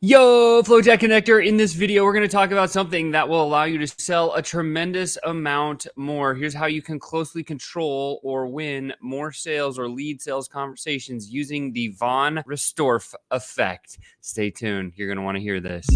Yo, FlowChat Connector. In this video, we're going to talk about something that will allow you to sell a tremendous amount more. Here's how you can closely control or win more sales or lead sales conversations using the Von Restorff Effect. Stay tuned. You're going to want to hear this.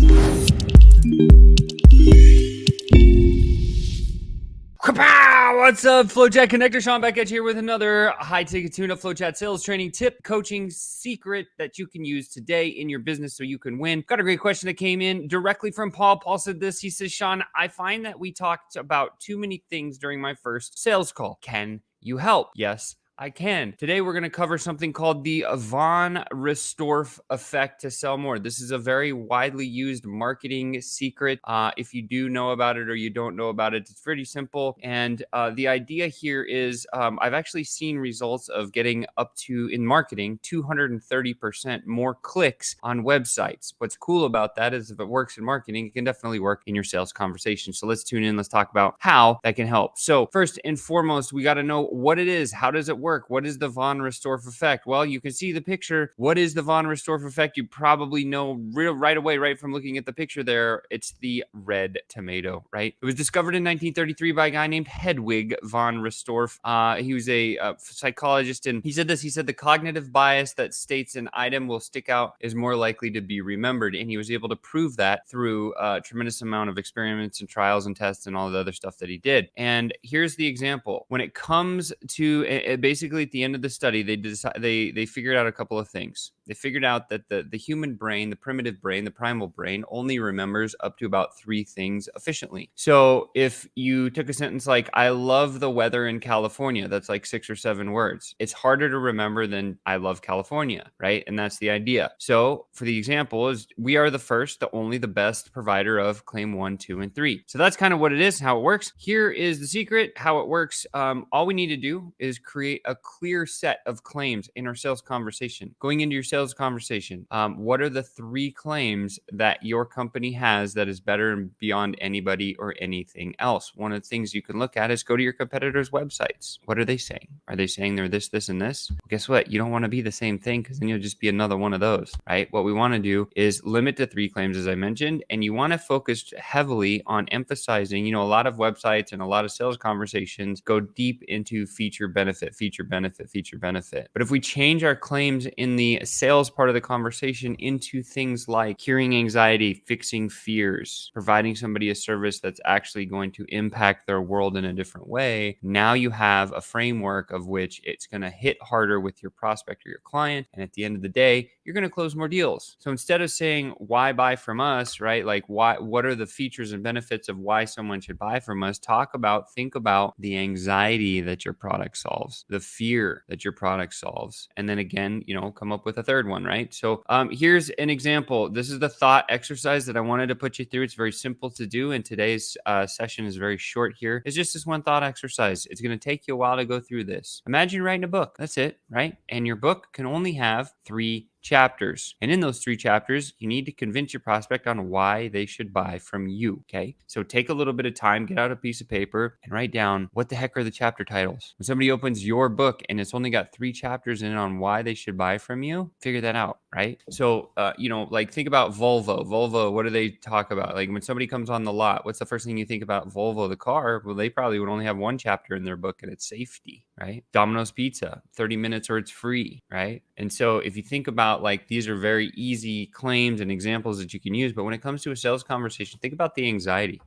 What's up, FlowChat Connector? Sean back at you here with another high-ticket tune-up FlowChat sales training tip, coaching secret that you can use today in your business so you can win. Got a great question that came in directly from Paul. Paul said this. He says, Sean, I find that we talked about too many things during my first sales call. Can you help? Yes, I can. Today, we're going to cover something called the Von Restorff Effect to sell more. This is a very widely used marketing secret. If you do know about it or you don't know about it, it's pretty simple. And the idea here is I've actually seen results of getting up to, in marketing, 230% more clicks on websites. What's cool about that is if it works in marketing, it can definitely work in your sales conversation. So let's tune in. Let's talk about how that can help. So first and foremost, we got to know what it is. How does it work? What is the Von Restorff effect? Well, you can see the picture. What is the Von Restorff effect? You probably know right away, right from looking at the picture there. It's the red tomato, right? It was discovered in 1933 by a guy named Hedwig von Restorff. He was a psychologist, and he said this. He said the cognitive bias that states an item will stick out is more likely to be remembered, and he was able to prove that through a tremendous amount of experiments and trials and tests and all the other stuff that he did. And here's the example. When it comes to basically at the end of the study, they figured out a couple of things. They figured out that the human brain, the primitive brain, the primal brain, only remembers up to about 3 things efficiently. So if you took a sentence like, I love the weather in California, that's like 6 or 7 words. It's harder to remember than I love California, right? And that's the idea. So for the example is we are the first, the only, the best provider of claim 1, 2, and 3. So that's kind of what it is, how it works. Here is the secret, how it works. All we need to do is create a clear set of claims in our sales conversation. Going into your sales conversation, what are the 3 claims that your company has that is better and beyond anybody or anything else? One of the things you can look at is go to your competitors' websites. What are they saying? Are they saying they're this, this, and this? Well, guess what? You don't want to be the same thing because then you'll just be another one of those, right? What we want to do is limit to 3 claims, as I mentioned, and you want to focus heavily on emphasizing, a lot of websites and a lot of sales conversations go deep into feature, benefit, feature, benefit, feature, benefit. But if we change our claims in the sales part of the conversation into things like curing anxiety, fixing fears, providing somebody a service that's actually going to impact their world in a different way, now you have a framework of which it's going to hit harder with your prospect or your client. And at the end of the day, you're going to close more deals. So instead of saying, why buy from us, right? Like, what are the features and benefits of why someone should buy from us? Think about the anxiety that your product solves, the fear that your product solves. And then again, come up with a third one, right? So here's an example. This is the thought exercise that I wanted to put you through. It's very simple to do. And today's session is very short here. It's just this one thought exercise. It's going to take you a while to go through this. Imagine writing a book. That's it, right? And your book can only have 3 chapters. And in those 3 chapters, you need to convince your prospect on why they should buy from you. Okay. So take a little bit of time, get out a piece of paper and write down what the heck are the chapter titles. When somebody opens your book and it's only got 3 chapters in it on why they should buy from you, figure that out, right? So, like think about Volvo. Volvo, what do they talk about? Like when somebody comes on the lot, what's the first thing you think about Volvo, the car? Well, they probably would only have 1 chapter in their book and it's safety, right? Domino's Pizza, 30 minutes or it's free, right? And so if you think about like these are very easy claims and examples that you can use, but when it comes to a sales conversation, think about the anxiety,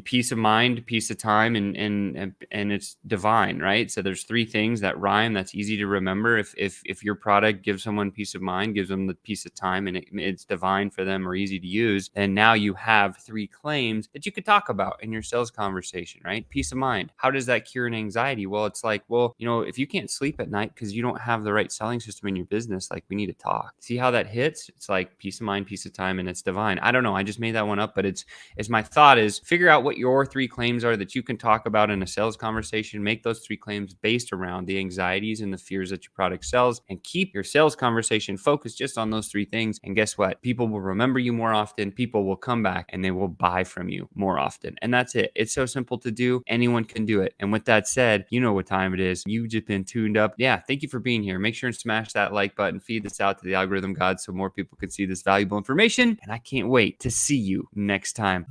peace of mind, peace of time, and it's divine, right? So there's 3 things that rhyme. That's easy to remember. If your product gives someone peace of mind, gives them the peace of time, and it's divine for them or easy to use, then now you have 3 claims that you could talk about in your sales conversation, right? Peace of mind. How does that cure an anxiety? Well, it's like, if you can't sleep at night because you don't have the right selling system in your business, like we need to talk. See how that hits? It's like peace of mind, peace of time, and it's divine. I don't know. I just made that one up, but it's my thought is figure out what your 3 claims are that you can talk about in a sales conversation. Make those 3 claims based around the anxieties and the fears that your product sells, and keep your sales conversation focused just on those 3 things. And guess what? People will remember you more often. People will come back and they will buy from you more often. And that's it. It's so simple to do. Anyone can do it. And with that said, you know what time it is. You've just been tuned up. Yeah, thank you for being here. Make sure and smash that like button, feed this out to the algorithm gods so more people can see this valuable information. And I can't wait to see you next time.